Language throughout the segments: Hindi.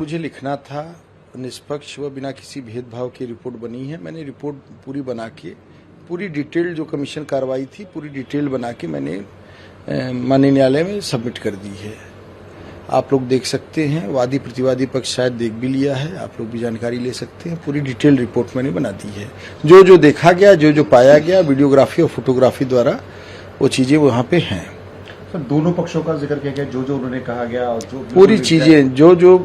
मुझे लिखना था, निष्पक्ष व बिना किसी भेदभाव की रिपोर्ट बनी है। मैंने रिपोर्ट पूरी बना के, पूरी डिटेल जो कमीशन कार्रवाई थी, पूरी डिटेल बना के मैंने माननीय न्यायालय में सबमिट कर दी है। आप लोग देख सकते हैं, वादी प्रतिवादी पक्ष शायद देख भी लिया है, आप लोग भी जानकारी ले सकते हैं। पूरी डिटेल रिपोर्ट मैंने बना दी है। जो जो देखा गया, जो जो पाया गया, वीडियोग्राफी और फोटोग्राफी द्वारा वो चीजें वहाँ पे हैं। सर, दोनों पक्षों का जिक्र किया गया, जो जो उन्होंने कहा गया और जो पूरी चीजें, जो जो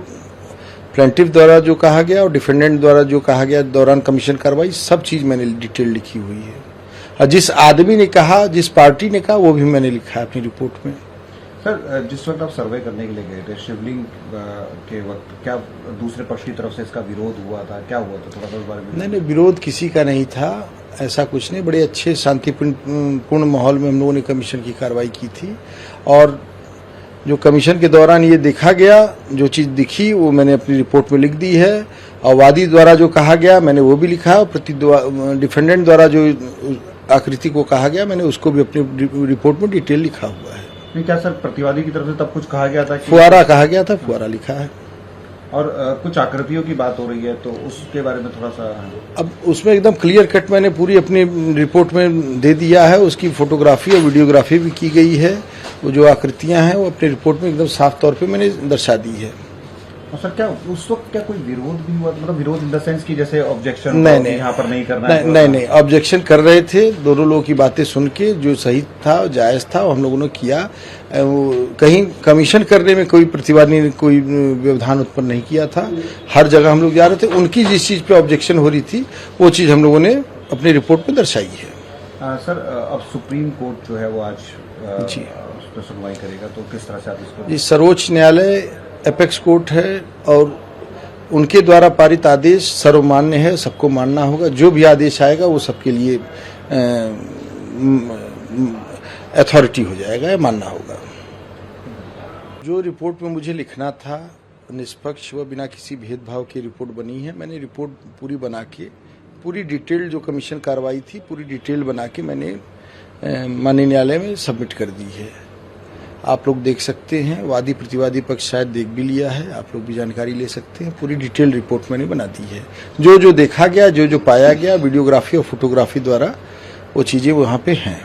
प्लेंटिफ द्वारा जो कहा गया और डिफेंडेंट द्वारा जो कहा गया दौरान कमीशन कार्रवाई, सब चीज मैंने डिटेल लिखी हुई है। और जिस आदमी ने कहा, जिस पार्टी ने कहा, वो भी मैंने लिखा है अपनी रिपोर्ट में। सर, जिस वक्त आप सर्वे करने के लिए गए थे, शिवलिंग के वक्त क्या दूसरे पक्ष की तरफ से इसका विरोध हुआ था? क्या हुआ था, थोड़ा सा इस बारे में? नहीं, विरोध किसी का नहीं था, ऐसा कुछ नहीं। बड़े अच्छे शांतिपूर्ण माहौल में हम लोगों ने कमीशन की कार्रवाई की थी। और जो कमीशन के दौरान ये देखा गया, जो चीज दिखी, वो मैंने अपनी रिपोर्ट में लिख दी है। और वादी द्वारा जो कहा गया, मैंने वो भी लिखा है। डिफेंडेंट द्वारा जो आकृति को कहा गया, मैंने उसको भी अपनी रिपोर्ट में डिटेल लिखा हुआ है। नहीं, क्या सर प्रतिवादी की तरफ से तब कुछ कहा गया था? फुआरा कहा गया था, फुआरा लिखा है। और कुछ आकृतियों की बात हो रही है, तो उसके बारे में थोड़ा सा। अब उसमें एकदम क्लियर कट मैंने पूरी अपनी रिपोर्ट में दे दिया है। उसकी फोटोग्राफी और वीडियोग्राफी भी की गई है। वो जो आकृतियां हैं, वो अपनी रिपोर्ट में एकदम साफ तौर पे मैंने दर्शा दी है। और सर, क्या उस वक्त क्या कोई विरोध भी हुआ? मतलब विरोध इन द सेंस की जैसे ऑब्जेक्शन, नहीं, यहाँ पर नहीं करना नहीं, ऑब्जेक्शन कर रहे थे। दोनों लोगों की बातें सुन के जो सही था, जायज था, वो हम लोगों ने किया। कहीं कमीशन करने में कोई प्रतिवादी ने कोई व्यवधान उत्पन्न नहीं किया था। हर जगह हम लोग जा रहे थे। उनकी जिस चीज पे ऑब्जेक्शन हो रही थी, वो चीज हम लोगों ने अपनी रिपोर्ट में दर्शाई है। सर, अब सुप्रीम कोर्ट जो है वो आज जी उस पर सुनवाई करेगा, तो किस तरह से आप इसको? जी, सर्वोच्च न्यायालय एपेक्स कोर्ट है और उनके द्वारा पारित आदेश सर्वमान्य है, सबको मानना होगा। जो भी आदेश आएगा वो सबके लिए अथॉरिटी हो जाएगा, या मानना होगा। जो रिपोर्ट में मुझे लिखना था, निष्पक्ष व बिना किसी भेदभाव की रिपोर्ट बनी है। मैंने रिपोर्ट पूरी बना के, पूरी डिटेल जो कमीशन कार्रवाई थी, पूरी डिटेल बना के मैंने माननीय न्यायालय में सबमिट कर दी है। आप लोग देख सकते हैं, वादी प्रतिवादी पक्ष शायद देख भी लिया है, आप लोग भी जानकारी ले सकते हैं। पूरी डिटेल रिपोर्ट मैंने बना दी है। जो जो देखा गया, जो जो पाया गया, वीडियोग्राफी और फोटोग्राफी द्वारा वो चीजें वहाँ पे हैं।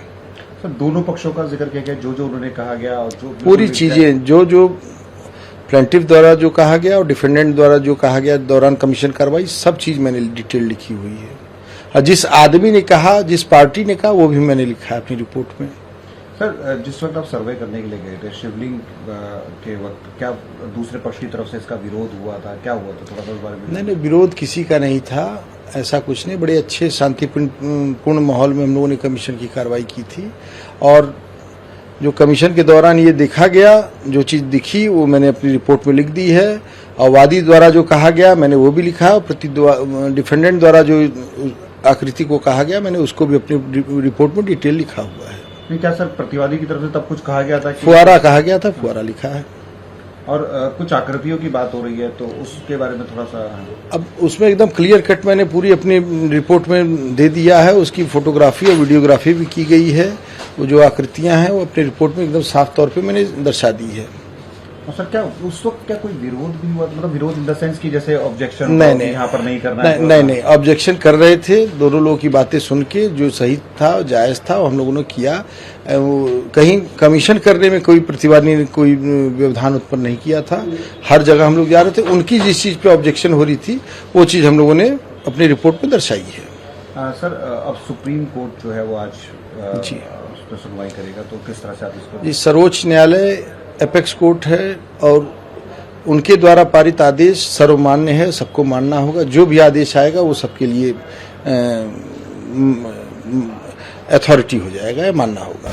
सर, दोनों पक्षों का जिक्र किया गया, जो जो उन्होंने कहा गया और जो पूरी चीजें, जो जो प्लेंटिफ द्वारा जो कहा गया और डिफेंडेंट द्वारा जो कहा गया दौरान कमीशन कार्रवाई, सब चीज मैंने डिटेल लिखी हुई है। और जिस आदमी ने कहा, जिस पार्टी ने कहा, वो भी मैंने लिखा है अपनी रिपोर्ट में। सर, जिस वक्त आप सर्वे करने के लिए गए थे, शिवलिंग के वक्त क्या दूसरे पक्ष की तरफ से इसका विरोध हुआ था? क्या हुआ था, थोड़ा सा इस बारे में? नहीं, विरोध किसी का नहीं था, ऐसा कुछ नहीं। बड़े अच्छे शांतिपूर्ण माहौल में हम लोगों ने कमीशन की कार्रवाई की थी। और जो कमीशन के दौरान ये देखा गया, जो चीज दिखी, वो मैंने अपनी रिपोर्ट में लिख दी है। और वादी द्वारा जो कहा गया, मैंने वो भी लिखा है। डिफेंडेंट द्वारा जो आकृति को कहा गया, मैंने उसको भी अपनी रिपोर्ट में डिटेल लिखा हुआ है। नहीं, क्या सर प्रतिवादी की तरफ से तब कुछ कहा गया था? फुआरा कहा गया था, फुआरा लिखा है। और कुछ आकृतियों की बात हो रही है, तो उसके बारे में थोड़ा सा। अब उसमें एकदम क्लियर कट मैंने पूरी अपनी रिपोर्ट में दे दिया है। उसकी फोटोग्राफी और वीडियोग्राफी भी की गई है। वो जो आकृतियां हैं, वो अपनी रिपोर्ट में एकदम साफ तौर पे मैंने दर्शा दी है। और सर, क्या उस वक्त क्या कोई विरोध भी हुआ? मतलब विरोध इन द सेंस की जैसे ऑब्जेक्शन, नहीं, यहाँ पर नहीं करना नहीं, ऑब्जेक्शन कर रहे थे। दोनों लोगों की बातें सुन के जो सही था, जायज था, वो हम लोगों ने किया। कहीं कमीशन करने में कोई प्रतिवादी ने कोई व्यवधान उत्पन्न नहीं किया था। हर जगह हम लोग जा रहे थे। उनकी जिस चीज पे ऑब्जेक्शन हो रही थी, वो चीज हम लोगों ने अपनी रिपोर्ट में दर्शाई है। सर, अब सुप्रीम कोर्ट जो है वो आज जी उस पर सुनवाई करेगा, तो किस तरह से आप इसको? जी, सर्वोच्च न्यायालय एपेक्स कोर्ट है और उनके द्वारा पारित आदेश सर्वमान्य है, सबको मानना होगा। जो भी आदेश आएगा वो सबके लिए अथॉरिटी हो जाएगा, या मानना होगा।